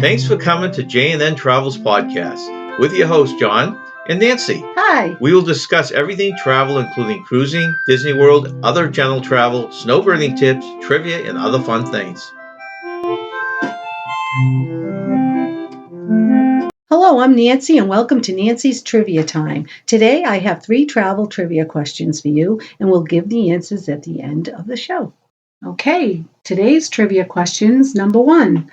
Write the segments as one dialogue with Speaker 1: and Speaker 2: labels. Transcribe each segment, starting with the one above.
Speaker 1: Thanks for coming to j&ntravels podcast with your hosts, John and Nancy.
Speaker 2: Hi.
Speaker 1: We will discuss everything travel, including cruising, Disney World, other general travel, snowbirding tips, trivia, and other fun things.
Speaker 2: Hello, I'm Nancy, and welcome to Nancy's Trivia Time. Today, I have 3 travel trivia questions for you, and we'll give the answers at the end of the show. Okay, today's trivia questions. Number 1.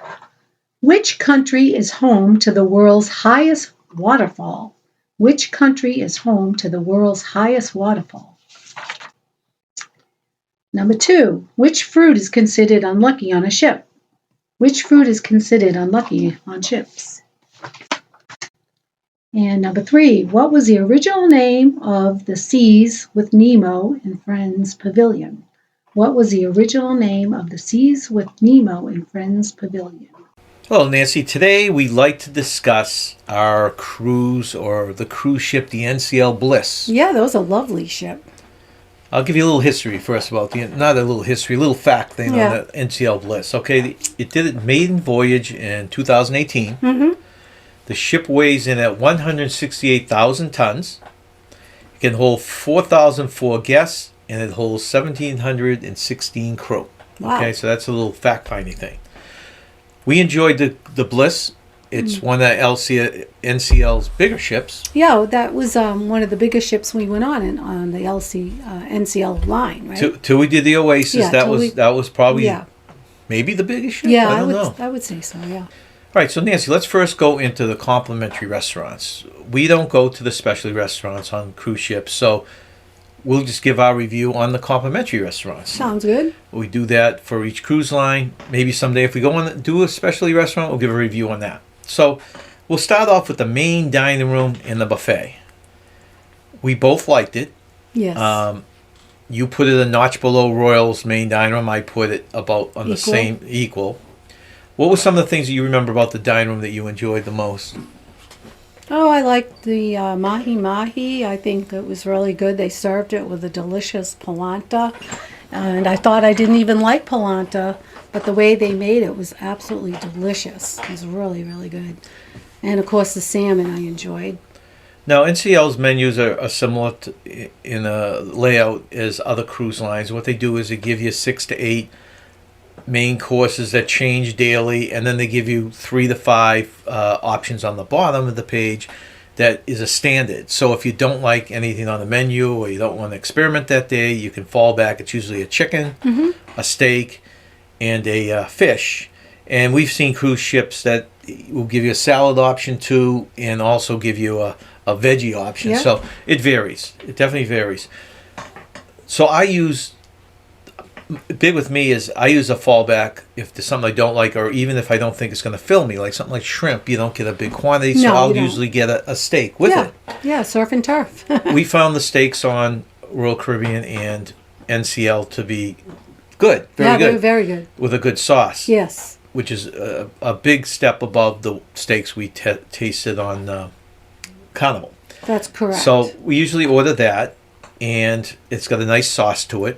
Speaker 2: Which country is home to the world's highest waterfall? Which country is home to the world's highest waterfall? Number 2. Which fruit is considered unlucky on a ship? Which fruit is considered unlucky on ships? And number 3, what was the original name of the Seas with Nemo and Friends Pavilion? What was the original name of the Seas with Nemo and Friends Pavilion?
Speaker 3: Hello, Nancy. Today we'd like to discuss our cruise or the cruise ship, the NCL Bliss.
Speaker 2: Yeah, that was a lovely ship.
Speaker 3: I'll give you a little history first about not a little history, a little fact thing on the NCL Bliss. Okay, it did its maiden voyage in 2018.
Speaker 2: Mm-hmm.
Speaker 3: The ship weighs in at 168,000 tons. It can hold 4,004 guests, and it holds 1,716 crew.
Speaker 2: Wow.
Speaker 3: Okay, so that's a little fact-finding thing. We enjoyed the Bliss. It's one of NCL's bigger ships.
Speaker 2: Yeah, that was one of the biggest ships we went on the NCL line, right?
Speaker 3: Till we did the Oasis,
Speaker 2: Yeah,
Speaker 3: that was probably maybe the biggest ship.
Speaker 2: Yeah,
Speaker 3: I don't know.
Speaker 2: I would say so. Yeah.
Speaker 3: All right, so Nancy, let's first go into the complimentary restaurants. We don't go to the specialty restaurants on cruise ships, so we'll just give our review on the complimentary restaurants.
Speaker 2: Sounds good.
Speaker 3: We do that for each cruise line. Maybe someday if we go on do a specialty restaurant, we'll give a review on that. So we'll start off with the main dining room and the buffet. We both liked it.
Speaker 2: Yes.
Speaker 3: You put it a notch below Royal's main dining room. I put it about on the same equal. What were some of the things that you remember about the dining room that you enjoyed the most?
Speaker 2: Oh, I liked the mahi-mahi. I think it was really good. They served it with a delicious polenta. And I thought I didn't even like polenta, but the way they made it was absolutely delicious. It was really, really good. And, of course, the salmon I enjoyed.
Speaker 3: Now, NCL's menus are similar in a layout as other cruise lines. What they do is they give you 6 to 8 main courses that change daily, and then they give you 3 to 5 options on the bottom of the page that is a standard. So if you don't like anything on the menu or you don't want to experiment that day, you can fall back. It's usually a chicken, a steak, and a fish. And we've seen cruise ships that will give you a salad option too, and also give you a veggie option.
Speaker 2: Yeah.
Speaker 3: So it varies. It definitely varies. So big with me is I use a fallback if there's something I don't like, or even if I don't think it's going to fill me, like something like shrimp. You don't get a big quantity, so I'll usually get a steak with it.
Speaker 2: Yeah, surf and turf.
Speaker 3: We found the steaks on Royal Caribbean and NCL to be good, very good.
Speaker 2: Very good.
Speaker 3: With a good sauce.
Speaker 2: Yes.
Speaker 3: Which is a big step above the steaks we tasted on Carnival.
Speaker 2: That's correct.
Speaker 3: So we usually order that, and it's got a nice sauce to it.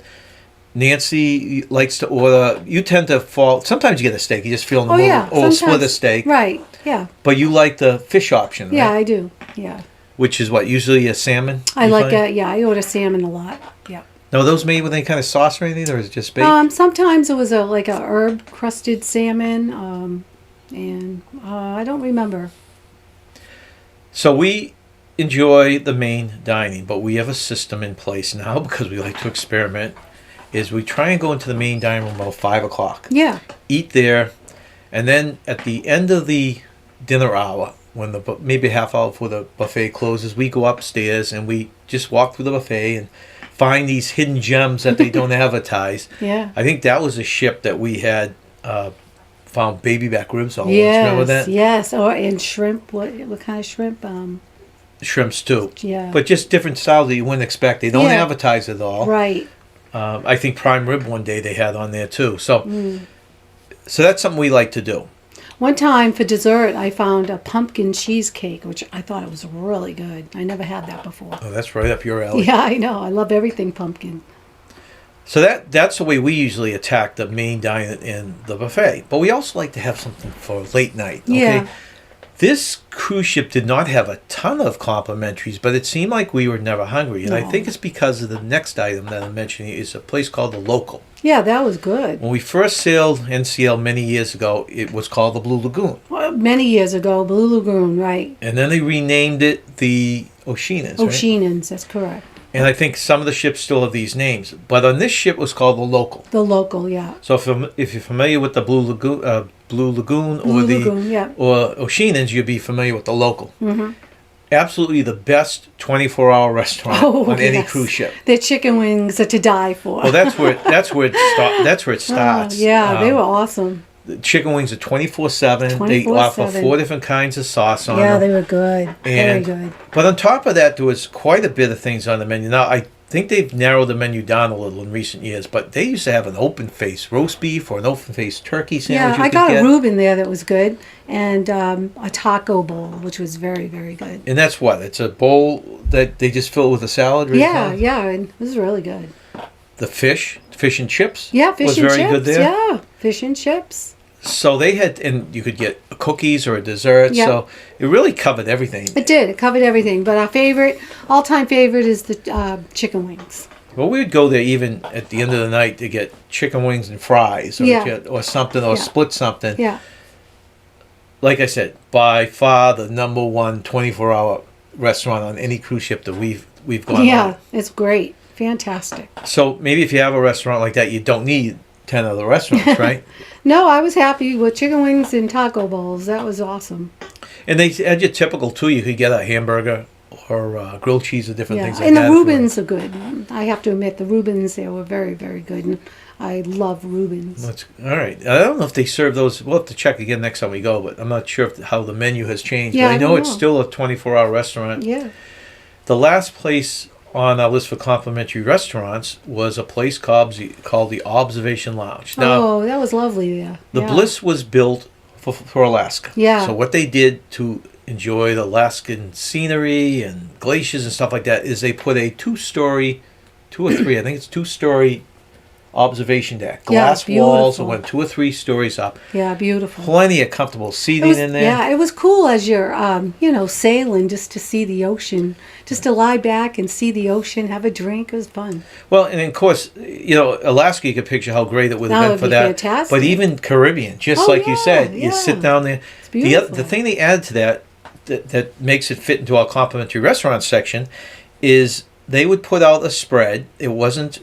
Speaker 3: Nancy likes to order. You tend to fall. Sometimes you get a steak. You just feel in the mood. Or split a steak.
Speaker 2: Right. Yeah.
Speaker 3: But you like the fish option, right?
Speaker 2: Yeah, I do. Yeah.
Speaker 3: Which is what, usually a salmon?
Speaker 2: I like it. Yeah, I order salmon a lot. Yeah.
Speaker 3: Now, are those made with any kind of sauce or anything, or is it just baked?
Speaker 2: Sometimes it was like a herb crusted salmon, and I don't remember.
Speaker 3: So we enjoy the main dining, but we have a system in place now because we like to experiment. Is we try and go into the main dining room about 5 o'clock.
Speaker 2: Yeah.
Speaker 3: Eat there, and then at the end of the dinner hour, when maybe half hour before the buffet closes, we go upstairs and we just walk through the buffet and find these hidden gems that they don't advertise.
Speaker 2: Yeah.
Speaker 3: I think that was a ship that we had found baby back ribs on. Yes. Remember that?
Speaker 2: Yes. And shrimp. What kind of shrimp?
Speaker 3: Shrimps too.
Speaker 2: Yeah.
Speaker 3: But just different styles that you wouldn't expect. They don't advertise it all.
Speaker 2: Right.
Speaker 3: I think prime rib one day they had on there too. So that's something we like to do.
Speaker 2: One time for dessert, I found a pumpkin cheesecake, which I thought it was really good. I never had that before.
Speaker 3: Oh, that's right up your alley.
Speaker 2: Yeah, I know. I love everything pumpkin.
Speaker 3: So that's the way we usually attack the main dine in the buffet. But we also like to have something for late night. Okay.
Speaker 2: Yeah.
Speaker 3: This cruise ship did not have a ton of complimentaries, but it seemed like we were never hungry. And I
Speaker 2: No.
Speaker 3: think it's because of the next item that I'm mentioning is a place called the Local.
Speaker 2: Yeah, that was good.
Speaker 3: When we first sailed NCL many years ago, it was called the Blue Lagoon.
Speaker 2: Well, many years ago, Blue Lagoon, right?
Speaker 3: And then they renamed it the Oceanus, right?
Speaker 2: Oceanans, that's correct.
Speaker 3: And I think some of the ships still have these names. But on this ship it was called the Local.
Speaker 2: The Local, yeah.
Speaker 3: So if you're familiar with the Blue Lagoon or
Speaker 2: Blue
Speaker 3: the
Speaker 2: Lagoon, yeah.
Speaker 3: or Oceanans, you'd be familiar with the Local.
Speaker 2: Mm-hmm.
Speaker 3: Absolutely the best 24-hour restaurant on any
Speaker 2: yes.
Speaker 3: cruise ship.
Speaker 2: Their chicken wings are to die for.
Speaker 3: Well, that's where it starts.
Speaker 2: Yeah, they were awesome.
Speaker 3: The chicken wings are 24/7. They
Speaker 2: 24/7.
Speaker 3: offer 4 different kinds of sauce on
Speaker 2: Yeah,
Speaker 3: them.
Speaker 2: they were good. Very
Speaker 3: And-
Speaker 2: good.
Speaker 3: But on top of that, there was quite a bit of things on the menu. Now, I think they've narrowed the menu down a little in recent years, but they used to have an open-faced roast beef or an open-faced turkey sandwich.
Speaker 2: Yeah, I got a Reuben there that was good, and a taco bowl, which was very, very good.
Speaker 3: And that's what? It's a bowl that they just fill with a salad? Right
Speaker 2: Yeah,
Speaker 3: now?
Speaker 2: yeah, and it was really good.
Speaker 3: The fish and chips
Speaker 2: Yeah, fish
Speaker 3: was
Speaker 2: and
Speaker 3: very
Speaker 2: chips.
Speaker 3: good there.
Speaker 2: Yeah, fish and chips.
Speaker 3: So they had, and you could get cookies or a dessert.
Speaker 2: Yeah.
Speaker 3: So it really covered everything.
Speaker 2: It did. It covered everything. But our all-time favorite is the chicken wings.
Speaker 3: Well, we would go there even at the end of the night to get chicken wings and fries or,
Speaker 2: Yeah.
Speaker 3: or something, or
Speaker 2: Yeah.
Speaker 3: split something.
Speaker 2: Yeah.
Speaker 3: Like I said, by far the number one 24-hour restaurant on any cruise ship that we've gone
Speaker 2: Yeah,
Speaker 3: on.
Speaker 2: it's great. Fantastic.
Speaker 3: So maybe if you have a restaurant like that, you don't need 10 other restaurants, right?
Speaker 2: No, I was happy with chicken wings and taco bowls. That was awesome.
Speaker 3: And they had your typical too. You could get a hamburger or grilled cheese or different
Speaker 2: Yeah,
Speaker 3: things like
Speaker 2: and
Speaker 3: that.
Speaker 2: the Reubens are good. I have to admit, the Reubens there were very, very good. And I love Reubens.
Speaker 3: All right. I don't know if they serve those. We'll have to check again next time we go, but I'm not sure how the menu has changed.
Speaker 2: Yeah,
Speaker 3: but I know
Speaker 2: don't
Speaker 3: it's
Speaker 2: know.
Speaker 3: still a 24-hour restaurant.
Speaker 2: Yeah.
Speaker 3: The last place on our list for complimentary restaurants was a place called the Observation Lounge. Now,
Speaker 2: Oh, that was lovely there.
Speaker 3: the
Speaker 2: Yeah.
Speaker 3: Bliss was built for Alaska.
Speaker 2: Yeah.
Speaker 3: So what they did to enjoy the Alaskan scenery and glaciers and stuff like that is they put a 2-story, 2 or 3, I think it's 2-story observation deck.
Speaker 2: Yeah,
Speaker 3: Glass walls that
Speaker 2: beautiful.
Speaker 3: went 2 or 3 stories up.
Speaker 2: Yeah, beautiful.
Speaker 3: Plenty of comfortable seating in there.
Speaker 2: Yeah, it was cool as you're, sailing just to see the ocean, just to lie back and see the ocean, have a drink. It was fun.
Speaker 3: Well, and of course, Alaska, you could picture how great it would
Speaker 2: That
Speaker 3: have been
Speaker 2: would
Speaker 3: for
Speaker 2: be
Speaker 3: that.
Speaker 2: fantastic.
Speaker 3: But even Caribbean, just
Speaker 2: Oh,
Speaker 3: like you
Speaker 2: yeah,
Speaker 3: said, you
Speaker 2: yeah.
Speaker 3: sit down there.
Speaker 2: It's beautiful.
Speaker 3: The thing they add to that makes it fit into our complimentary restaurant section is they would put out a spread. It wasn't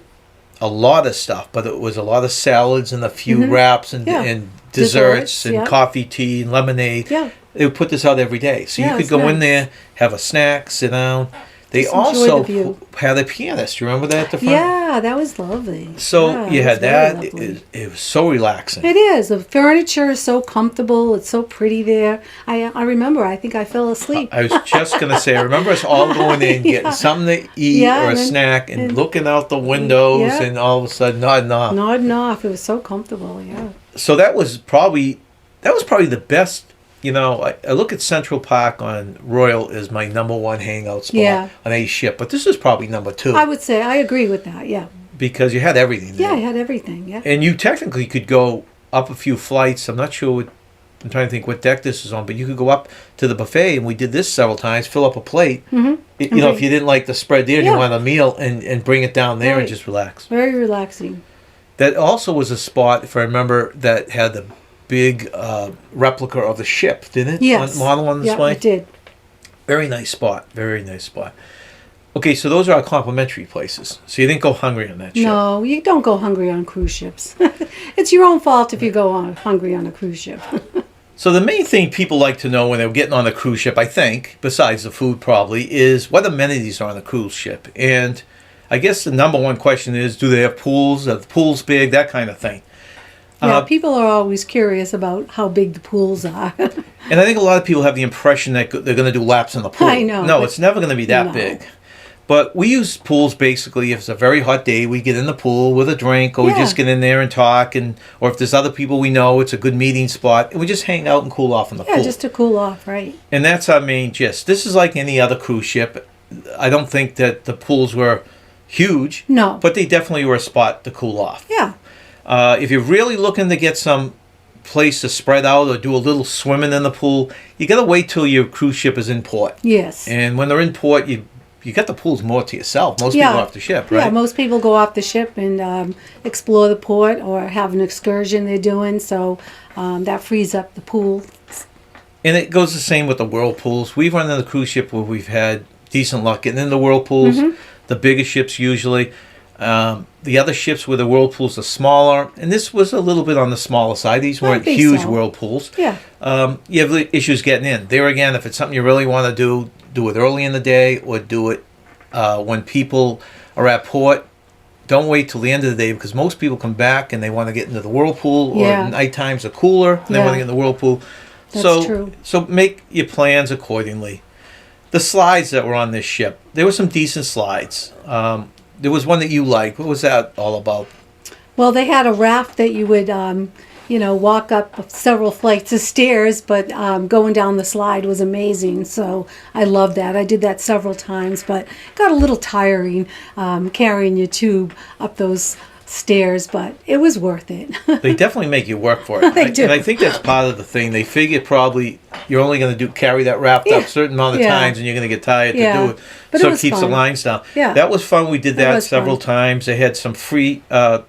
Speaker 3: a lot of stuff, but it was a lot of salads and a few wraps and,
Speaker 2: Yeah.
Speaker 3: and desserts and
Speaker 2: yeah.
Speaker 3: coffee, tea, and lemonade.
Speaker 2: Yeah.
Speaker 3: They would put this out every day. So
Speaker 2: Yeah,
Speaker 3: you could
Speaker 2: it's
Speaker 3: go in
Speaker 2: nice.
Speaker 3: there, have a snack, sit down. They
Speaker 2: Just enjoy
Speaker 3: also
Speaker 2: the view.
Speaker 3: had a pianist. You remember that at the front?
Speaker 2: Yeah, that was lovely.
Speaker 3: So
Speaker 2: Yeah,
Speaker 3: you
Speaker 2: it
Speaker 3: had
Speaker 2: was very
Speaker 3: that.
Speaker 2: lovely.
Speaker 3: It was so relaxing.
Speaker 2: It is. The furniture is so comfortable. It's so pretty there. I remember, I think I fell asleep.
Speaker 3: I was just going to say, I remember us all going in, getting
Speaker 2: Yeah.
Speaker 3: something to eat
Speaker 2: Yeah,
Speaker 3: or a
Speaker 2: and then-
Speaker 3: snack and
Speaker 2: and-
Speaker 3: looking out the windows
Speaker 2: Yeah.
Speaker 3: and all of a sudden nodding off.
Speaker 2: Nodding off. It was so comfortable, yeah.
Speaker 3: So that was probably the best. I look at Central Park on Royal as my number one hangout spot
Speaker 2: Yeah.
Speaker 3: on a ship, but this is probably number 2
Speaker 2: I would say, I agree with that, yeah.
Speaker 3: because you had everything there.
Speaker 2: Yeah, I had everything, yeah.
Speaker 3: And you technically could go up a few flights. I'm not sure I'm trying to think what deck this is on, but you could go up to the buffet, and we did this several times, fill up a plate.
Speaker 2: Mm-hmm.
Speaker 3: If you didn't like the spread there and you
Speaker 2: Yeah.
Speaker 3: wanted a meal, and bring it down there and
Speaker 2: Right.
Speaker 3: just relax.
Speaker 2: Very relaxing.
Speaker 3: That also was a spot, if I remember, that had the big replica of the ship, didn't it?
Speaker 2: Yes.
Speaker 3: Model on
Speaker 2: Yeah,
Speaker 3: display?
Speaker 2: it did.
Speaker 3: Very nice spot. Very nice spot. Okay, so those are our complimentary places. So you didn't go hungry on that ship.
Speaker 2: No, you don't go hungry on cruise ships. It's your own fault if you go hungry on a cruise ship.
Speaker 3: So the main thing people like to know when they're getting on a cruise ship, I think, besides the food probably, is what amenities are on a cruise ship. And I guess the number one question is, do they have pools? Are the pools big? That kind of thing.
Speaker 2: Yeah, people are always curious about how big the pools are.
Speaker 3: And I think a lot of people have the impression that they're going to do laps in the pool.
Speaker 2: I know,
Speaker 3: No,
Speaker 2: but-
Speaker 3: it's never going to be that
Speaker 2: No.
Speaker 3: big. But we use pools basically if it's a very hot day, we get in the pool with a drink, or we
Speaker 2: Yeah.
Speaker 3: just get in there and talk, or if there's other people we know, it's a good meeting spot, and we just hang out and cool off in the
Speaker 2: Yeah,
Speaker 3: pool.
Speaker 2: just to cool off, right?
Speaker 3: And that's our main gist. This is like any other cruise ship. I don't think that the pools were huge.
Speaker 2: No.
Speaker 3: But they definitely were a spot to cool off.
Speaker 2: Yeah.
Speaker 3: If you're really looking to get some place to spread out or do a little swimming in the pool, you got to wait till your cruise ship is in port.
Speaker 2: Yes.
Speaker 3: And when they're in port, you got the pools more to yourself. Most people off the ship, right?
Speaker 2: Yeah, most people go off the ship and explore the port or have an excursion they're doing, so that frees up the pool.
Speaker 3: And it goes the same with the whirlpools. We've run on the cruise ship where we've had decent luck getting in the whirlpools. The bigger ships usually. The other ships where the whirlpools are smaller, and this was a little bit on the smaller side. These weren't huge whirlpools.
Speaker 2: Yeah.
Speaker 3: You have issues getting in. There again, if it's something you really want to do it early in the day or do it when people are at port. Don't wait till the end of the day because most people come back and they want to get into the whirlpool or night times are cooler and they want to get in the whirlpool.
Speaker 2: That's true.
Speaker 3: So make your plans accordingly. The slides that were on this ship, there were some decent slides. There was one that you liked. What was that all about?
Speaker 2: Well, they had a raft that you would, walk up several flights of stairs, but going down the slide was amazing. So I loved that. I did that several times, but got a little tiring carrying your tube up those stairs, but it was worth it.
Speaker 3: They definitely make you work for it.
Speaker 2: They do.
Speaker 3: And I think that's part of the thing. They figure probably you're only going to carry that raft up a certain amount of times and you're going to get tired to do it.
Speaker 2: But
Speaker 3: so
Speaker 2: it
Speaker 3: it keeps
Speaker 2: fun.
Speaker 3: the lines down.
Speaker 2: Yeah.
Speaker 3: That was fun. We did that several
Speaker 2: fun.
Speaker 3: times. They had some free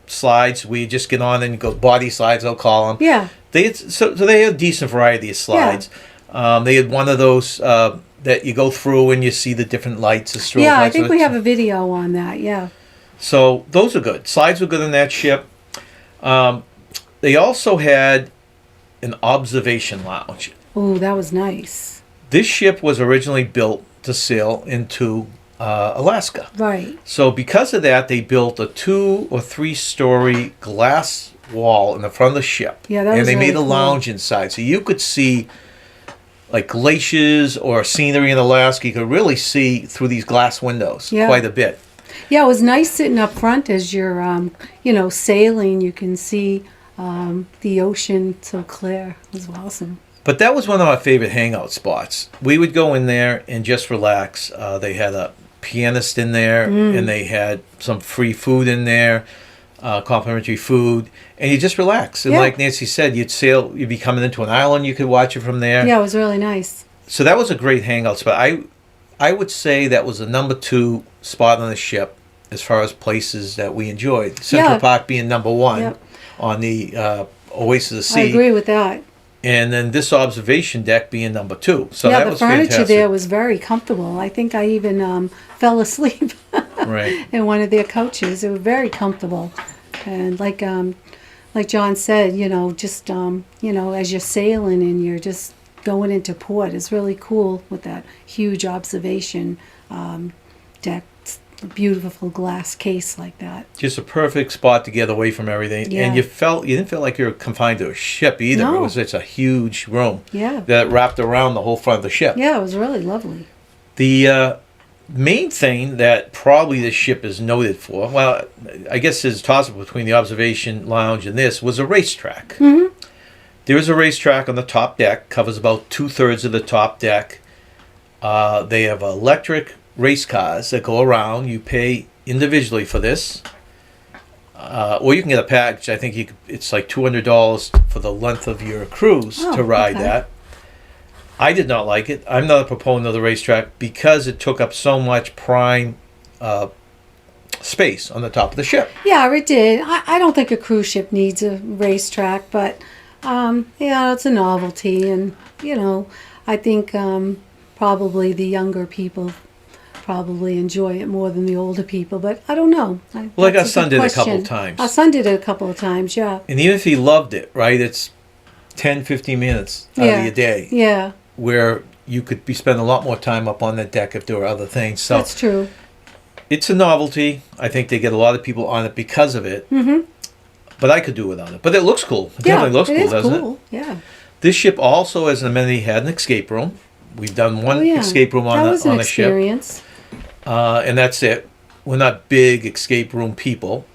Speaker 3: slides where you just get on and you go body slides, they'll call them.
Speaker 2: Yeah.
Speaker 3: They had a decent variety of slides. They had one of those that you go through and you see the different lights, the strobe lights.
Speaker 2: I think we have a video on that, yeah.
Speaker 3: So those are good. Slides were good on that ship. They also had an observation lounge.
Speaker 2: Oh, that was nice.
Speaker 3: This ship was originally built to sail into Alaska.
Speaker 2: Right.
Speaker 3: So because of that, they built a 2 or 3 story glass wall in the front of the ship.
Speaker 2: Yeah, that was
Speaker 3: And they
Speaker 2: really
Speaker 3: made a
Speaker 2: cool.
Speaker 3: lounge inside. So you could see like glaciers or scenery in Alaska. You could really see through these glass windows quite a bit.
Speaker 2: Yeah, it was nice sitting up front as you're, sailing. You can see the ocean so clear. It was awesome.
Speaker 3: But that was one of our favorite hangout spots. We would go in there and just relax. They had a pianist in there, and they had some free food in there, complimentary food, and you just relax. And like Nancy said, you'd be coming into an island. You could watch it from there.
Speaker 2: Yeah, it was really nice.
Speaker 3: So that was a great hangout spot. I would say that was the number 2 spot on the ship as far as places that we enjoyed. Central Park being number 1 on the Oasis of the Sea.
Speaker 2: I agree with that.
Speaker 3: And then this observation deck being number 2. So
Speaker 2: yeah,
Speaker 3: that
Speaker 2: the
Speaker 3: was
Speaker 2: furniture
Speaker 3: fantastic.
Speaker 2: there was very comfortable. I think I even fell asleep
Speaker 3: Right.
Speaker 2: in one of their couches. They were very comfortable. And like John said, just as you're sailing and you're just going into port, it's really cool with that huge observation deck, a beautiful glass case like that.
Speaker 3: Just a perfect spot to get away from everything.
Speaker 2: Yeah.
Speaker 3: And you didn't feel like you were confined to a ship either.
Speaker 2: No.
Speaker 3: It's a huge room
Speaker 2: Yeah.
Speaker 3: that wrapped around the whole front of the ship.
Speaker 2: Yeah, it was really lovely.
Speaker 3: The main thing that probably this ship is noted for, well, I guess there's a toss-up between the observation lounge and this, was a racetrack.
Speaker 2: Mm-hmm.
Speaker 3: There is a racetrack on the top deck, covers about 2/3 of the top deck. They have electric race cars that go around. You pay individually for this, or you can get a package. I think it's like $200 for the length of your cruise to ride that. I did not like it. I'm not a proponent of the racetrack because it took up so much prime space on the top of the ship.
Speaker 2: Yeah, it did. I don't think a cruise ship needs a racetrack, but it's a novelty, and I think probably the younger people probably enjoy it more than the older people, but I don't know.
Speaker 3: Like our son did a couple of times.
Speaker 2: Our son did it a couple of times, yeah.
Speaker 3: And even if he loved it, right, it's 10, 15 minutes out of your day.
Speaker 2: Yeah.
Speaker 3: Where you could be spending a lot more time up on the deck if there were other things. So
Speaker 2: that's true.
Speaker 3: It's a novelty. I think they get a lot of people on it because of it.
Speaker 2: Mm-hmm.
Speaker 3: But I could do without it. But it looks cool. It definitely looks cool, doesn't it?
Speaker 2: Yeah.
Speaker 3: This ship also, as an amenity, had an escape room. We've done one escape room on the ship.
Speaker 2: That was an experience.
Speaker 3: And that's it. We're not big escape room people.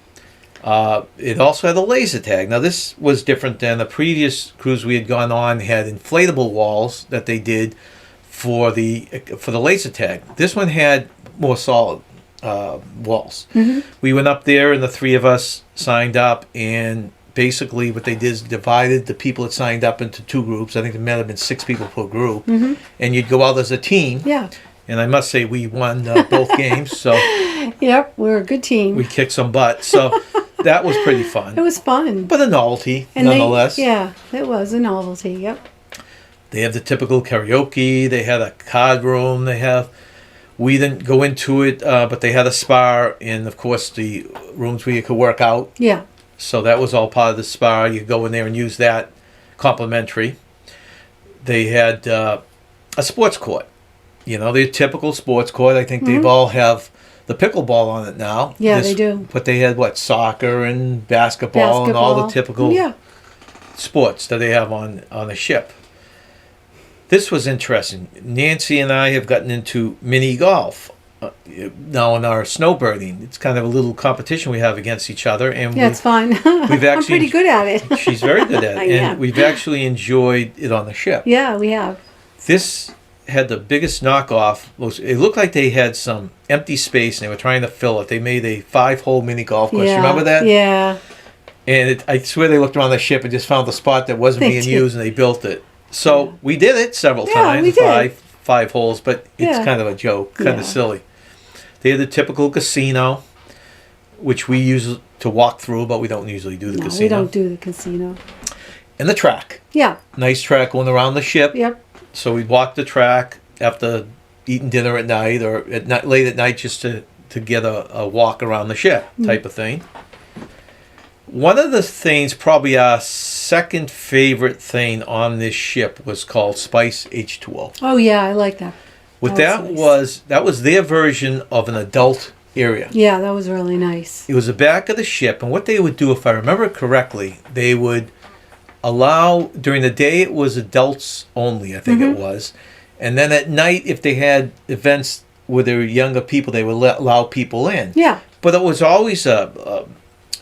Speaker 3: It also had a laser tag. Now, this was different than the previous cruise we had gone on. Had inflatable walls that they did for the laser tag. This one had more solid waltz.
Speaker 2: Mhm.
Speaker 3: We went up there, and the three of us signed up, and basically what they did is divided the people that signed up into two groups. I think there might have been 6 people per group, and you'd go out as a team.
Speaker 2: Yeah.
Speaker 3: And I must say, we won both games, so
Speaker 2: Yep, we're a good team.
Speaker 3: we kicked some butt. So that was pretty fun.
Speaker 2: It was fun.
Speaker 3: But a novelty,
Speaker 2: And
Speaker 3: nonetheless.
Speaker 2: yeah, it was a novelty. Yep.
Speaker 3: They have the typical karaoke. They had a card room. We didn't go into it, but they had a spa and, of course, the rooms where you could work out.
Speaker 2: Yeah.
Speaker 3: So that was all part of the spa. You could go in there and use that complimentary. They had a sports court. You know, their typical sports court. I think they've all have the pickleball on it now.
Speaker 2: Yeah, they do.
Speaker 3: But they had, soccer and basketball and all the typical sports that they have on a ship. This was interesting. Nancy and I have gotten into mini golf now in our snowbirding. It's kind of a little competition we have against each other. And
Speaker 2: Yeah, it's fun.
Speaker 3: We've actually,
Speaker 2: I'm pretty good at it.
Speaker 3: She's very good at it.
Speaker 2: I
Speaker 3: And
Speaker 2: am.
Speaker 3: we've actually enjoyed it on the ship.
Speaker 2: Yeah, we have.
Speaker 3: This had the biggest knockoff. It looked like they had some empty space and they were trying to fill it. They made a 5-hole mini golf course.
Speaker 2: Yeah.
Speaker 3: Remember that?
Speaker 2: Yeah.
Speaker 3: And I swear they looked around the ship and just found the spot that wasn't
Speaker 2: They
Speaker 3: being
Speaker 2: did.
Speaker 3: used, and they built it. So we did it several
Speaker 2: Yeah,
Speaker 3: times,
Speaker 2: we did.
Speaker 3: five holes, but it's
Speaker 2: Yeah.
Speaker 3: kind of a joke, kind
Speaker 2: Yeah.
Speaker 3: of silly. They had the typical casino, which we use to walk through, but we don't usually do the
Speaker 2: No,
Speaker 3: casino.
Speaker 2: we don't do the casino.
Speaker 3: And the track.
Speaker 2: Yeah.
Speaker 3: Nice track going around the ship.
Speaker 2: Yep.
Speaker 3: So we'd walk the track after eating dinner at night or late at night just to get a walk around the ship type of thing. One of the things, probably our second favorite thing on this ship, was called Spice H2O.
Speaker 2: Oh yeah, I like that.
Speaker 3: What
Speaker 2: That was
Speaker 3: that was their version of an adult area.
Speaker 2: Yeah, that was really nice.
Speaker 3: It was the back of the ship, and what they would do, if I remember correctly, they would allow, during the day it was adults only, I think it was, and then at night, if they had events with their younger people, they would allow people in.
Speaker 2: Yeah.
Speaker 3: But it was always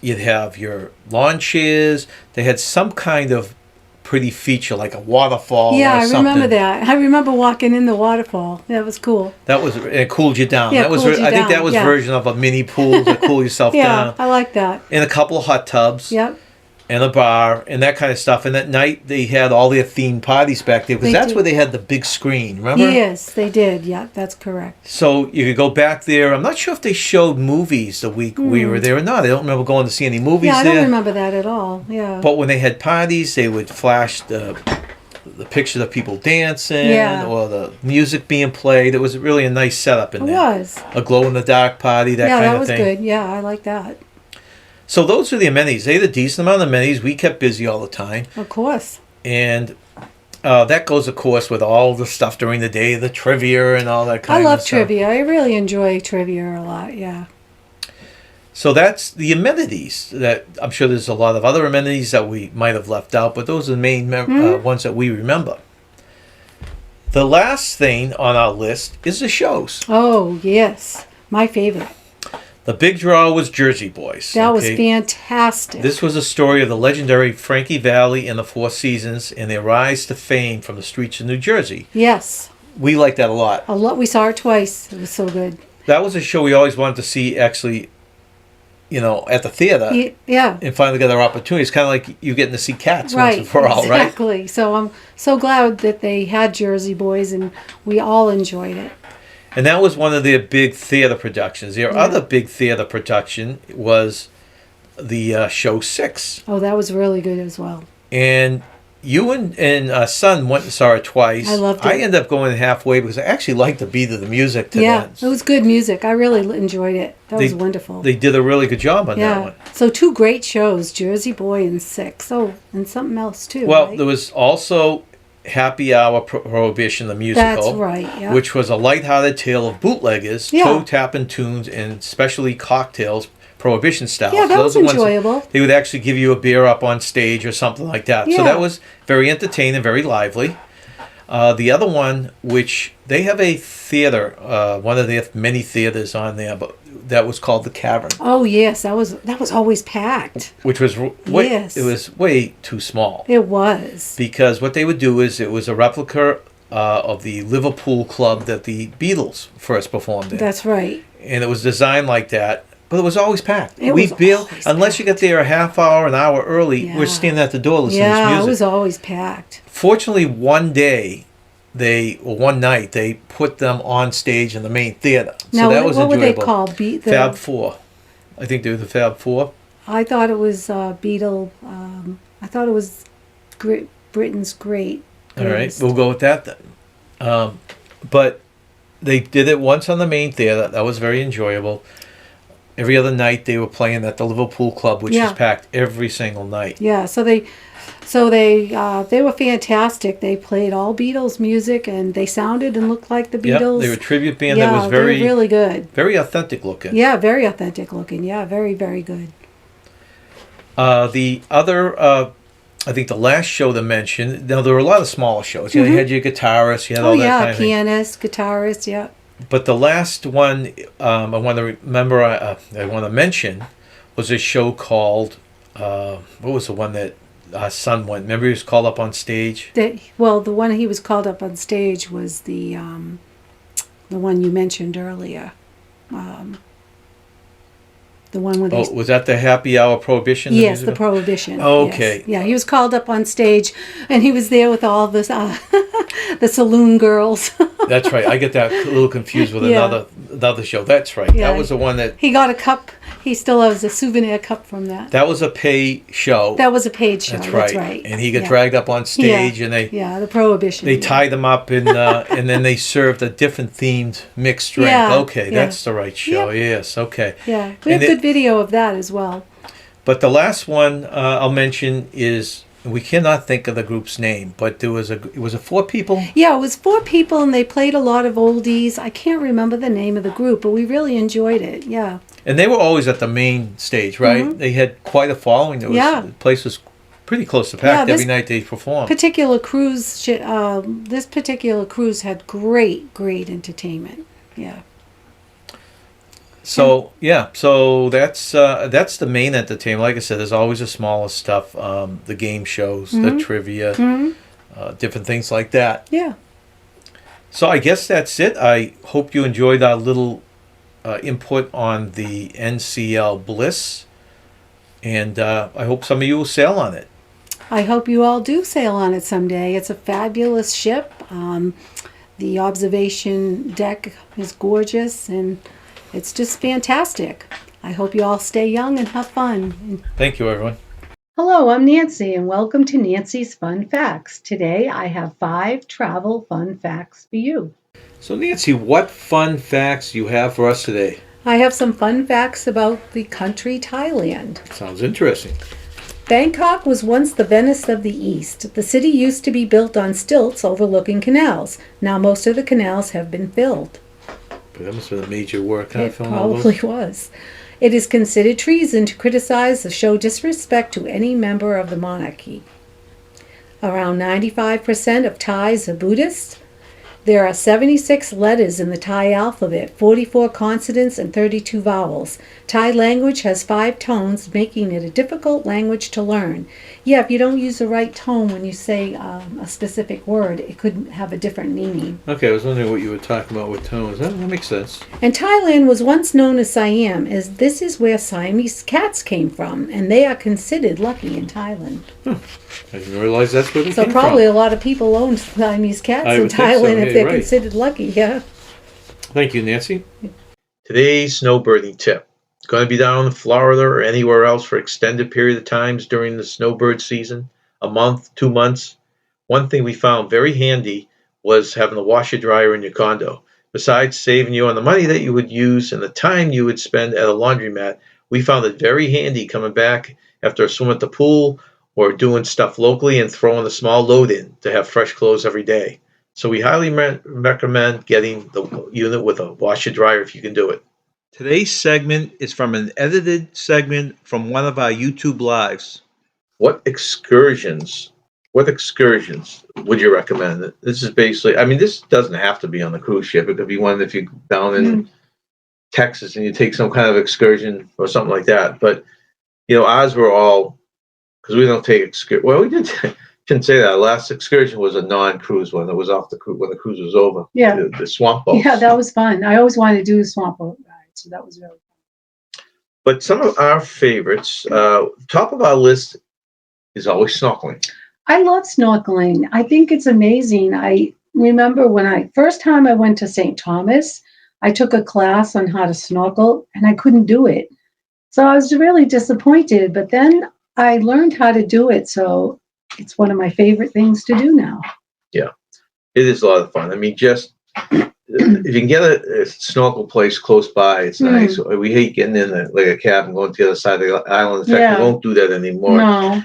Speaker 3: you'd have your lawn chairs. They had some kind of pretty feature, like a waterfall.
Speaker 2: Yeah,
Speaker 3: or
Speaker 2: I
Speaker 3: something.
Speaker 2: remember that. I remember walking in the waterfall. That was cool.
Speaker 3: That was, it cooled you down.
Speaker 2: Yeah,
Speaker 3: That was,
Speaker 2: cooled you
Speaker 3: I think
Speaker 2: down,
Speaker 3: that was
Speaker 2: yeah.
Speaker 3: version of a mini pool to cool yourself
Speaker 2: Yeah,
Speaker 3: down.
Speaker 2: I like that.
Speaker 3: And a couple of hot tubs.
Speaker 2: Yep.
Speaker 3: And a bar and that kind of stuff. And at night they had all their themed parties back there because
Speaker 2: They
Speaker 3: that's
Speaker 2: did.
Speaker 3: where they had the big screen. Remember?
Speaker 2: Yes, they did. Yeah, that's correct.
Speaker 3: So you could go back there. I'm not sure if they showed movies the week we were there or not. I don't remember going to see any movies
Speaker 2: Yeah, I
Speaker 3: there.
Speaker 2: don't remember that at all. Yeah.
Speaker 3: But when they had parties, they would flash the picture of people dancing
Speaker 2: Yeah.
Speaker 3: or the music being played. It was really a nice setup in
Speaker 2: It
Speaker 3: there.
Speaker 2: was.
Speaker 3: A glow in the dark party, that
Speaker 2: Yeah,
Speaker 3: kind
Speaker 2: that
Speaker 3: of
Speaker 2: was
Speaker 3: thing.
Speaker 2: good. Yeah, I like that.
Speaker 3: So those are the amenities. They had a decent amount of amenities. We kept busy all the time.
Speaker 2: Of course.
Speaker 3: And that goes, of course, with all the stuff during the day, the trivia and all that kind
Speaker 2: I
Speaker 3: of
Speaker 2: love
Speaker 3: stuff.
Speaker 2: trivia. I really enjoy trivia a lot. Yeah.
Speaker 3: So that's the amenities. That I'm sure there's a lot of other amenities that we might have left out, but those are the main ones that we remember. The last thing on our list is the shows.
Speaker 2: Oh, yes. My favorite.
Speaker 3: The big draw was Jersey Boys.
Speaker 2: That was
Speaker 3: okay?
Speaker 2: fantastic.
Speaker 3: This was a story of the legendary Frankie Valli and the Four Seasons and their rise to fame from the streets of New Jersey.
Speaker 2: Yes.
Speaker 3: We liked that a lot.
Speaker 2: A lot. We saw it twice. It was so good.
Speaker 3: That was a show we always wanted to see actually, at the theater.
Speaker 2: Yeah.
Speaker 3: And finally got our opportunity. It's kind of like you getting to see Cats
Speaker 2: Right.
Speaker 3: once and for all, right?
Speaker 2: Exactly. So I'm so glad that they had Jersey Boys and we all enjoyed it.
Speaker 3: And that was one of their big theater productions. Their other big theater production was the show 6.
Speaker 2: Oh, that was really good as well.
Speaker 3: And you and son went and saw it twice.
Speaker 2: I loved it.
Speaker 3: I ended up going halfway because I actually liked the beat of the music to
Speaker 2: Yeah,
Speaker 3: that.
Speaker 2: it was good music. I really enjoyed it. That was wonderful.
Speaker 3: They did a really good job on that
Speaker 2: yeah.
Speaker 3: one.
Speaker 2: So 2 great shows, Jersey Boy and 6. Oh, and something else too.
Speaker 3: Well,
Speaker 2: right?
Speaker 3: there was also Happy Hour Prohibition, the musical.
Speaker 2: That's right, yeah.
Speaker 3: Which was a lighthearted tale of bootleggers,
Speaker 2: Yeah.
Speaker 3: toe-tapping tunes, and especially cocktails, Prohibition style.
Speaker 2: Yeah, that
Speaker 3: So
Speaker 2: was
Speaker 3: those are ones
Speaker 2: enjoyable.
Speaker 3: They would actually give you a beer up on stage or something like that.
Speaker 2: Yeah.
Speaker 3: So that was very entertaining, very lively. The other one, which they have a theater, one of their many theaters on there, but that was called the Cavern,
Speaker 2: Oh yes, that was always packed.
Speaker 3: which was
Speaker 2: Yes.
Speaker 3: it was way too small.
Speaker 2: It was.
Speaker 3: Because what they would do is it was a replica of the Liverpool club that the Beatles first performed in.
Speaker 2: That's right.
Speaker 3: and it was designed like that. But it was always packed.
Speaker 2: It was always
Speaker 3: unless
Speaker 2: packed.
Speaker 3: you got there a half hour, an hour early,
Speaker 2: Yeah.
Speaker 3: we're standing at the door listening to
Speaker 2: Yeah,
Speaker 3: music.
Speaker 2: it was always packed.
Speaker 3: Fortunately, one night, they put them on stage in the main theater. So
Speaker 2: Now,
Speaker 3: that was
Speaker 2: what were
Speaker 3: enjoyable.
Speaker 2: they called?
Speaker 3: Fab Four. I think they were the Fab Four.
Speaker 2: I thought it was Beatle. I thought it was Britain's Great.
Speaker 3: All right,
Speaker 2: Greatest.
Speaker 3: we'll go with that then. But they did it once on the main theater. That was very enjoyable. Every other night they were playing at the Liverpool Club, which
Speaker 2: Yeah.
Speaker 3: is packed every single night.
Speaker 2: Yeah, so they were fantastic. They played all Beatles music, and they sounded and looked like the
Speaker 3: Yep,
Speaker 2: Beatles.
Speaker 3: they were a tribute band
Speaker 2: yeah,
Speaker 3: that was very,
Speaker 2: they were really good.
Speaker 3: very authentic looking.
Speaker 2: Yeah, very authentic looking. Yeah, very, very good.
Speaker 3: The other, I think the last show to mention, now there were a lot of smaller shows. You had your guitarist, you had
Speaker 2: Oh
Speaker 3: all that
Speaker 2: yeah,
Speaker 3: kind of thing.
Speaker 2: pianist, guitarist. Yeah.
Speaker 3: But the last one I want to remember, I want to mention, was a show called, what was the one that Son went? Remember he was called up on stage?
Speaker 2: The one he was called up on stage was the one you mentioned earlier. The one with
Speaker 3: Oh, was that the Happy Hour Prohibition?
Speaker 2: yes, the Prohibition.
Speaker 3: Okay.
Speaker 2: Yes. Yeah, he was called up on stage, and he was there with all this the saloon girls.
Speaker 3: That's right. I get that a little confused with
Speaker 2: Yeah.
Speaker 3: another show. That's right.
Speaker 2: Yeah.
Speaker 3: That was the one that.
Speaker 2: He got a cup. He still has a souvenir cup from that.
Speaker 3: That was a pay show.
Speaker 2: That was a paid show.
Speaker 3: That's
Speaker 2: That's
Speaker 3: right.
Speaker 2: right.
Speaker 3: And he got
Speaker 2: Yeah.
Speaker 3: dragged up on stage, and
Speaker 2: the Prohibition.
Speaker 3: they tied him up, and then they served a different themed mixed drink.
Speaker 2: Yeah,
Speaker 3: Okay,
Speaker 2: yeah.
Speaker 3: that's the right show.
Speaker 2: Yep.
Speaker 3: Yes. Okay.
Speaker 2: Yeah, we have
Speaker 3: And
Speaker 2: good video of that as well.
Speaker 3: But the last one I'll mention is, we cannot think of the group's name, but it was a 4 people.
Speaker 2: Yeah, it was 4 people, and they played a lot of oldies. I can't remember the name of the group, but we really enjoyed it. Yeah.
Speaker 3: And they were always at the main stage, right? They had quite a following.
Speaker 2: Yeah.
Speaker 3: The place was pretty close to packed
Speaker 2: this
Speaker 3: every night they performed.
Speaker 2: Particular cruise. This particular cruise had great entertainment. Yeah.
Speaker 3: So that's the main entertainment. Like I said, there's always the smaller stuff, the game shows, the trivia, different things like that.
Speaker 2: Yeah.
Speaker 3: So I guess that's it. I hope you enjoyed our little input on the NCL Bliss, and I hope some of you will sail on it.
Speaker 2: I hope you all do sail on it someday. It's a fabulous ship. The observation deck is gorgeous, and it's just fantastic. I hope you all stay young and have fun.
Speaker 3: Thank you, everyone.
Speaker 2: Hello, I'm Nancy, and welcome to Nancy's Fun Facts. Today I have 5 travel fun facts for you.
Speaker 3: So Nancy, what fun facts you have for us today?
Speaker 2: I have some fun facts about the country Thailand.
Speaker 3: Sounds interesting.
Speaker 2: Bangkok was once the Venice of the East. The city used to be built on stilts overlooking canals. Now most of the canals have been filled.
Speaker 3: But that must have been a major work, huh?
Speaker 2: It
Speaker 3: filling all those?
Speaker 2: probably was. It is considered treason to criticize or show disrespect to any member of the monarchy. Around 95% of Thais are Buddhists. There are 76 letters in the Thai alphabet, 44 consonants and 32 vowels. Thai language has 5 tones, making it a difficult language to learn. Yeah, if you don't use the right tone when you say a specific word, it could have a different meaning.
Speaker 3: Okay, I was wondering what you were talking about with tones. That makes sense.
Speaker 2: And Thailand was once known as Siam, as this is where Siamese cats came from, and they are considered lucky in Thailand.
Speaker 3: I didn't realize that's where they
Speaker 2: So
Speaker 3: came
Speaker 2: probably
Speaker 3: from.
Speaker 2: a lot of people own Siamese cats
Speaker 3: I
Speaker 2: in
Speaker 3: would think so.
Speaker 2: Thailand
Speaker 3: Yeah,
Speaker 2: if they're
Speaker 3: right.
Speaker 2: considered lucky, yeah.
Speaker 3: Thank you, Nancy.
Speaker 1: Today's snowbirding tip. Going to be down in Florida or anywhere else for extended period of times during the snowbird season, a month, 2 months. One thing we found very handy was having a washer dryer in your condo. Besides saving you on the money that you would use and the time you would spend at a laundromat, we found it very handy coming back after a swim at the pool or doing stuff locally and throwing a small load in to have fresh clothes every day. So we highly recommend getting the unit with a washer dryer if you can do it. Today's segment is from an edited segment from one of our YouTube lives. What excursions would you recommend? This is basically, I mean, this doesn't have to be on the cruise ship. It could be one if you're down in Texas and you take some kind of excursion or something like that. But, you know, ours were all, because we don't take excursions. Well, we did. Shouldn't say that. Our last excursion was a non-cruise one. It was off the cruise when the cruise was over.
Speaker 2: Yeah.
Speaker 1: The swamp boats.
Speaker 2: Yeah, that was fun. I always wanted to do the swamp boat ride. So that was really fun.
Speaker 1: But some of our favorites, top of our list is always snorkeling.
Speaker 2: I love snorkeling. I think it's amazing. I remember when first time I went to St. Thomas, I took a class on how to snorkel and I couldn't do it. So I was really disappointed, but then I learned how to do it. So it's one of my favorite things to do now.
Speaker 1: Yeah, it is a lot of fun. I mean, just if you can get a snorkel place close by, it's nice. We hate getting in like a cab and going to the other side of the island. In fact, we won't do that anymore.
Speaker 2: No.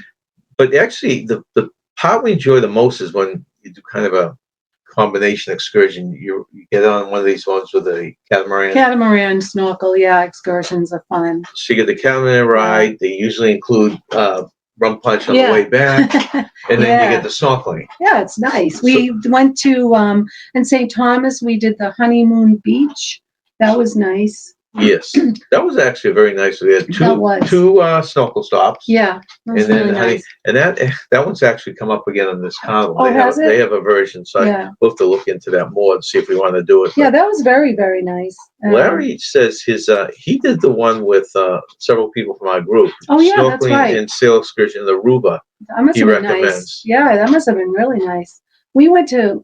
Speaker 1: But actually, the part we enjoy the most is when you do kind of a combination excursion. You get on one of these ones with a catamaran.
Speaker 2: Catamaran snorkel, yeah, excursions are fun.
Speaker 1: So you get the catamaran ride. They usually include rum punch on the way back, and then you get the snorkeling.
Speaker 2: Yeah, it's nice. We went to in St. Thomas. We did the honeymoon beach. That was nice.
Speaker 1: Yes, that was actually very nice. We had two snorkel stops.
Speaker 2: Yeah, that was really nice.
Speaker 1: And that one's actually come up again on this carnival.
Speaker 2: Oh,
Speaker 1: They have a version, so we'll have to look into that more and see if we want to do it.
Speaker 2: Yeah, that was very, very nice.
Speaker 1: Larry says he did the one with several people from our group.
Speaker 2: Oh yeah, that's right.
Speaker 1: Snorkeling and sail excursion in Aruba.
Speaker 2: That must have been nice. Yeah, that must have been really nice. We went to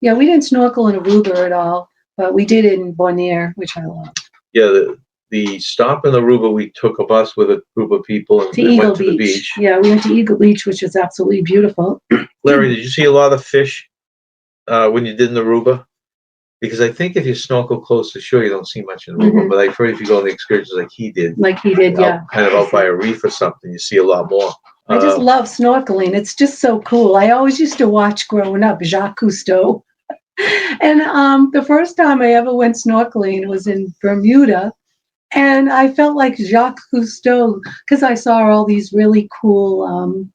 Speaker 2: we didn't snorkel in Aruba at all. But we did it in Bonaire, which I love.
Speaker 1: Yeah, the stop in Aruba, we took a bus with a group of people and went to the beach.
Speaker 2: Yeah, we went to Eagle Beach, which is absolutely beautiful.
Speaker 1: Larry, did you see a lot of fish when you did in Aruba? Because I think if you snorkel close to shore, you don't see much in Aruba. But I've heard if you go on the excursions like he did, kind of out by a reef or something, you see a lot more.
Speaker 2: I just love snorkeling. It's just so cool. I always used to watch growing up Jacques Cousteau. And the first time I ever went snorkeling was in Bermuda, and I felt like Jacques Cousteau because I saw all these really cool,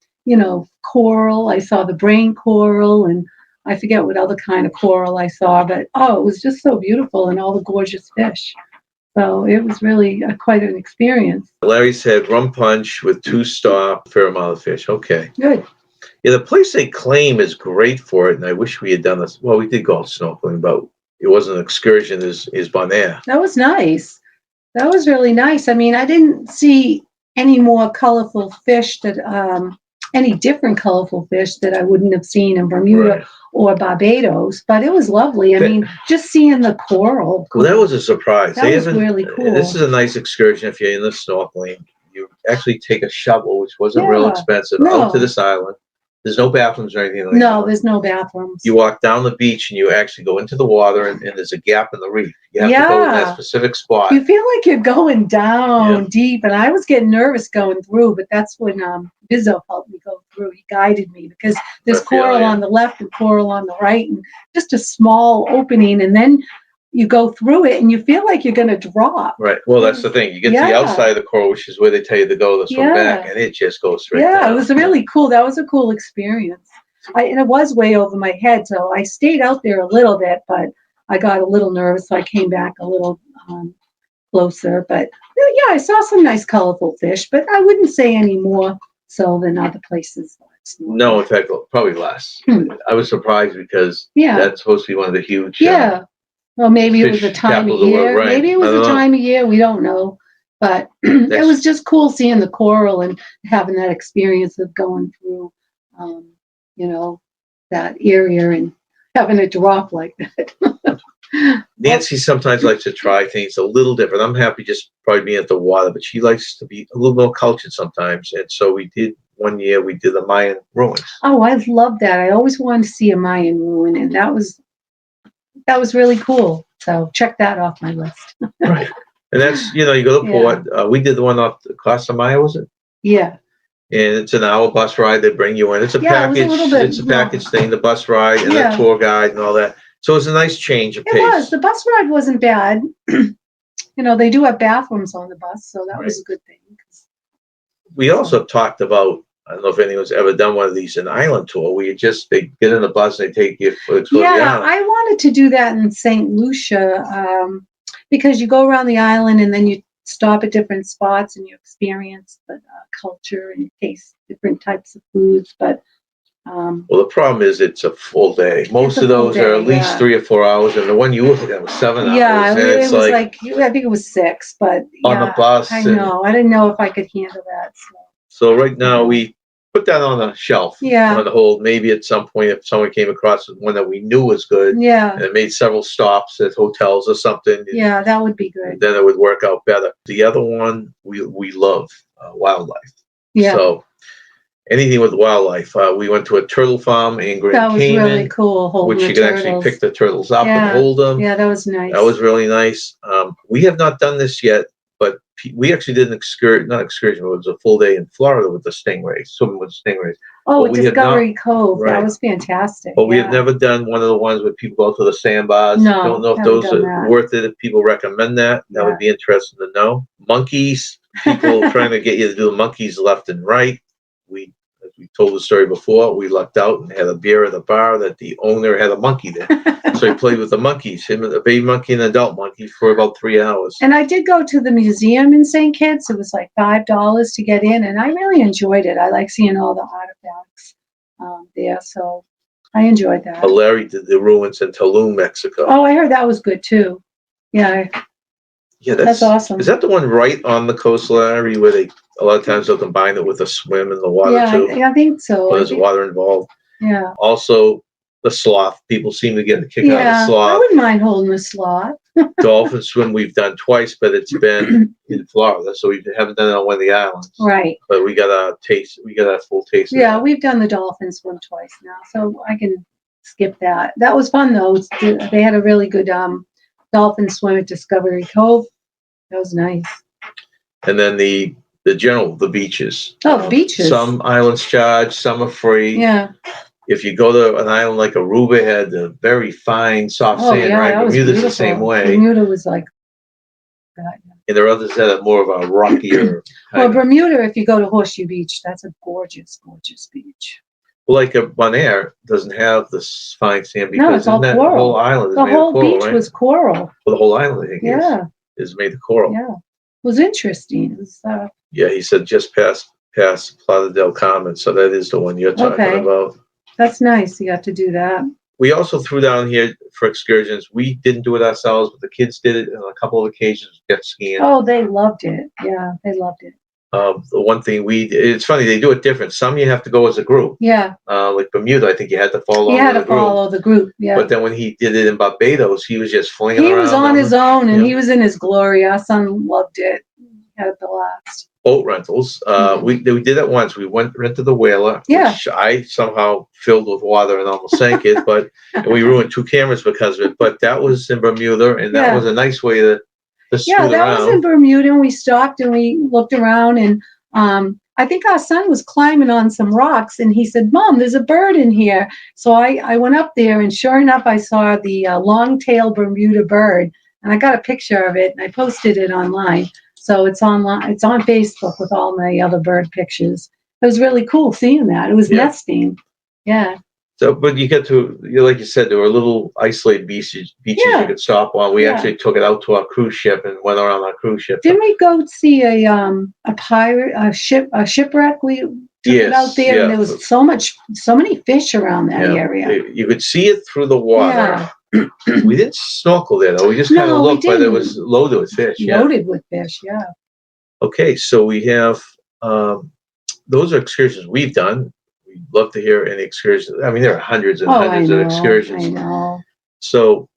Speaker 2: coral. I saw the brain coral, and I forget what other kind of coral I saw, but it was just so beautiful and all the gorgeous fish. So it was really quite an experience.
Speaker 1: Larry said rum punch with 2 stop, fair amount of fish. Okay.
Speaker 2: Good.
Speaker 1: Yeah, the place they claim is great for it, and I wish we had done this. Well, we did go out snorkeling, but it wasn't an excursion. Is Bonaire?
Speaker 2: That was nice. That was really nice. I mean, I didn't see any more colorful fish any different colorful fish that I wouldn't have seen in Bermuda or Barbados, but it was lovely. I mean, just seeing the coral.
Speaker 1: Well, that was a surprise.
Speaker 2: That was really cool.
Speaker 1: This is a nice excursion if you're in the snorkeling. You actually take a shovel, which wasn't real expensive, out to this island. There's no bathrooms or anything like that.
Speaker 2: No, there's no bathrooms.
Speaker 1: You walk down the beach and you actually go into the water and there's a gap in the reef. You have to go in that specific spot.
Speaker 2: You feel like you're going down deep, and I was getting nervous going through, but that's when Bizzo helped me go through. He guided me because there's coral on the left and coral on the right, and just a small opening, and then you go through it and you feel like you're going to drop.
Speaker 1: Right. Well, that's the thing. You get to the outside of the coral, which is where they tell you to go to swim back, and it just goes straight down.
Speaker 2: It was really cool. That was a cool experience. And it was way over my head, so I stayed out there a little bit, but I got a little nervous, so I came back a little closer. But yeah, I saw some nice colorful fish, but I wouldn't say any more so than other places.
Speaker 1: No, in fact, probably less. I was surprised because that's supposed to be one of the huge
Speaker 2: well, maybe it was a time of year. Maybe it was a time of year. We don't know. But it was just cool seeing the coral and having that experience of going through, that area and having a drop like that.
Speaker 1: Nancy sometimes likes to try things a little different. I'm happy just probably being at the water, but she likes to be a little more cultured sometimes. And so we did one year, we did the Mayan ruins.
Speaker 2: Oh, I love that. I always wanted to see a Mayan ruin, and that was really cool. So check that off my list.
Speaker 1: Right. And that's, you go to port. We did the one off the Costa Maya, was it?
Speaker 2: Yeah.
Speaker 1: And it's an hour bus ride. They bring you in. It's a package. It's a package thing, the bus ride and the tour guide and all that. So it's a nice change of pace.
Speaker 2: It was. The bus ride wasn't bad. They do have bathrooms on the bus, so that was a good thing.
Speaker 1: We also talked about, I don't know if anyone's ever done one of these, an island tour where they get in the bus and they take you for the island.
Speaker 2: I wanted to do that in St. Lucia because you go around the island and then you stop at different spots and you experience the culture and taste different types of foods. But
Speaker 1: Well, the problem is it's a full day. Most
Speaker 2: a
Speaker 1: of those
Speaker 2: full
Speaker 1: are
Speaker 2: day,
Speaker 1: at least
Speaker 2: yeah.
Speaker 1: 3 or 4 hours, and the one you were looking at was 7
Speaker 2: Yeah,
Speaker 1: hours, and
Speaker 2: it
Speaker 1: it's
Speaker 2: was
Speaker 1: like
Speaker 2: I think it was 6, but
Speaker 1: on the
Speaker 2: yeah,
Speaker 1: bus.
Speaker 2: I
Speaker 1: And
Speaker 2: know. I didn't know if I could handle that.
Speaker 1: so right now
Speaker 2: Yeah.
Speaker 1: we put that on a shelf,
Speaker 2: Yeah.
Speaker 1: on hold. Maybe at some point, if someone came across one that we knew was good,
Speaker 2: Yeah,
Speaker 1: and it made several stops at hotels or something,
Speaker 2: yeah, that would be good.
Speaker 1: then it would work out better. The other one, we love wildlife.
Speaker 2: Yeah,
Speaker 1: So anything with wildlife. We went to a turtle farm in Grand
Speaker 2: that was
Speaker 1: Cayman,
Speaker 2: really cool holding
Speaker 1: which
Speaker 2: the
Speaker 1: you could actually
Speaker 2: turtles.
Speaker 1: pick the turtles up and
Speaker 2: Yeah,
Speaker 1: hold them.
Speaker 2: yeah, that was nice.
Speaker 1: That was really nice. We have not done this yet, but we actually did an excursion, not excursion, it was a full day in Florida with the stingrays, swimming with stingrays.
Speaker 2: Oh,
Speaker 1: But we have
Speaker 2: Discovery Cove. That
Speaker 1: right.
Speaker 2: was fantastic.
Speaker 1: But we have
Speaker 2: yeah.
Speaker 1: never done one of the ones where people go to the sandbars.
Speaker 2: No,
Speaker 1: Don't know if
Speaker 2: haven't
Speaker 1: those
Speaker 2: done
Speaker 1: are
Speaker 2: that.
Speaker 1: worth it. If people recommend that, that
Speaker 2: Yeah.
Speaker 1: would be interesting to know. Monkeys, people trying to get you to do the monkeys left and right. As we told the story before, we lucked out and had a beer at a bar that the owner had a monkey there. So he played with the monkeys, him and a baby monkey and an adult monkey, for about 3 hours.
Speaker 2: And I did go to the museum in St. Kitts. It was like $5 to get in, and I really enjoyed it. I like seeing all the artifacts there, so I enjoyed that.
Speaker 1: But Larry did the ruins in Tulum, Mexico.
Speaker 2: Oh, I heard that was good too. Yeah,
Speaker 1: Yeah,
Speaker 2: that's awesome.
Speaker 1: Is that the one right on the coast, Larry, where they a lot of times they'll combine it with a swim in the water too?
Speaker 2: I think so.
Speaker 1: Or there's water involved.
Speaker 2: Yeah.
Speaker 1: Also, the sloth. People seem to get a kick out of the sloth.
Speaker 2: I wouldn't mind holding a sloth.
Speaker 1: Dolphin swim we've done twice, but it's been in Florida, so we haven't done it on one of the islands.
Speaker 2: Right.
Speaker 1: But we got a taste. We got a full taste.
Speaker 2: Yeah, we've done the dolphin swim twice now, so I can skip that. That was fun though. They had a really good dolphin swim at Discovery Cove. That was nice.
Speaker 1: And then the beaches.
Speaker 2: Oh, the beaches.
Speaker 1: Some islands charge, some are free.
Speaker 2: Yeah.
Speaker 1: If you go to an island like Aruba, had the very fine, soft sand,
Speaker 2: yeah,
Speaker 1: right?
Speaker 2: that was
Speaker 1: Bermuda's
Speaker 2: beautiful.
Speaker 1: the same way.
Speaker 2: Bermuda was like that.
Speaker 1: And there are others that are more of a rockier.
Speaker 2: Well, Bermuda, if you go to Horseshoe Beach, that's a gorgeous, gorgeous beach.
Speaker 1: Well, like a Bonaire doesn't have this fine sand because
Speaker 2: No, it's all
Speaker 1: that
Speaker 2: coral.
Speaker 1: whole island is
Speaker 2: The
Speaker 1: made of
Speaker 2: whole
Speaker 1: coral,
Speaker 2: beach
Speaker 1: right?
Speaker 2: was coral.
Speaker 1: Well, the whole island, I think,
Speaker 2: Yeah.
Speaker 1: is made of coral.
Speaker 2: Yeah. It was interesting. It was,
Speaker 1: Yeah, he said just past Plata del Carmen, so that is the one you're talking about.
Speaker 2: That's nice. You got to do that.
Speaker 1: We also threw down here for excursions. We didn't do it ourselves, but the kids did it on a couple of occasions, jet skiing.
Speaker 2: Oh, they loved it. Yeah, they loved it.
Speaker 1: The one thing it's funny, they do it different. Some you have to go as a group.
Speaker 2: Yeah.
Speaker 1: Like Bermuda, I think you had to follow
Speaker 2: the group. Yeah.
Speaker 1: But then when he did it in Barbados, he was just flinging around.
Speaker 2: He was on his own, and he was in his glory. Our son loved it. Had a blast.
Speaker 1: Boat rentals. We did it once. We rented the Whaler, which I somehow filled with water and almost sank it, and we ruined 2 cameras because of it. But that was in Bermuda, and that was a nice way to scoot around.
Speaker 2: Yeah, that was in Bermuda, and we stopped and we looked around, and I think our son was climbing on some rocks, and he said, "Mom, there's a bird in here." So I went up there, and sure enough, I saw the long-tailed Bermuda bird, and I got a picture of it, and I posted it online. So it's online. It's on Facebook with all my other bird pictures. It was really cool seeing that. It was nesting. Yeah.
Speaker 1: So, but you get to, like you said, there were little isolated beaches you could stop on. We actually took it out to our cruise ship and went around our cruise ship.
Speaker 2: Didn't we go see a shipwreck? We took it out there, and there was so many fish around that area.
Speaker 1: You could see it through the water.
Speaker 2: Yeah.
Speaker 1: We didn't snorkel there though. We just kind of looked, but it was loaded with fish.
Speaker 2: Loaded with fish, yeah.
Speaker 1: Okay, so we have those are excursions we've done. We'd love to hear any excursions. I mean, there are hundreds and hundreds of excursions.
Speaker 2: I know.
Speaker 1: So,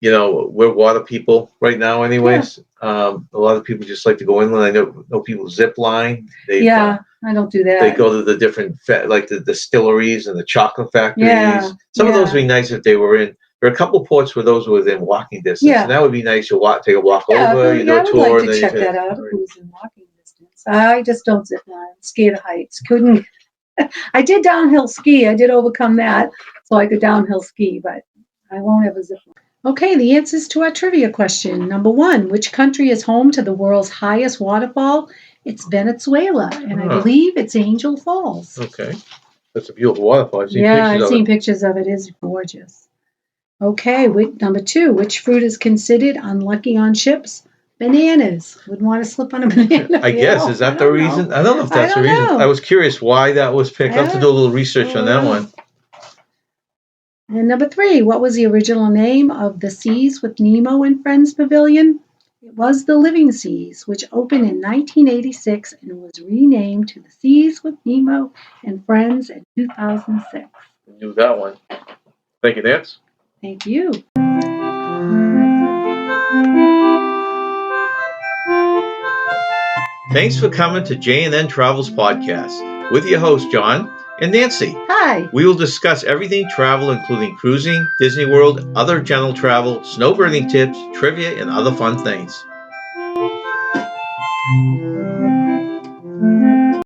Speaker 1: we're water people right now, anyways. A lot of people just like to go inland. I know people zip line.
Speaker 2: I don't do that.
Speaker 1: They go to the different, like the distilleries and the chocolate factories. Some of those would be nice if they were in. There are a couple of ports where those were within walking distance. And that would be nice. You take a walk over, you do a tour.
Speaker 2: I would like to check that out if it was in walking distance. I just don't zip line. I'm scared of heights. Couldn't. I did downhill ski. I did overcome that, so I could downhill ski, but I won't ever zip line. Okay, the answers to our trivia question. Number 1, which country is home to the world's highest waterfall? It's Venezuela, and I believe it's Angel Falls.
Speaker 1: Okay. That's a beautiful waterfall.
Speaker 2: I've seen pictures of it. It is gorgeous. Okay, number 2, which fruit is considered unlucky on ships? Bananas. Wouldn't want to slip on a banana.
Speaker 1: I guess. Is that the reason? I don't know if that's the reason. I was curious why that was picked. I'll have to do a little research on that one.
Speaker 2: And number 3, what was the original name of the Seas with Nemo and Friends Pavilion? It was the Living Seas, which opened in 1986 and was renamed to the Seas with Nemo and Friends in 2006.
Speaker 1: Knew that one. Thank you, Nance.
Speaker 2: Thank you.
Speaker 1: Thanks for coming to J&N Travels Podcast with your host, John and Nancy.
Speaker 2: Hi.
Speaker 1: We will discuss everything travel, including cruising, Disney World, other general travel, snowbirding tips, trivia, and other fun things.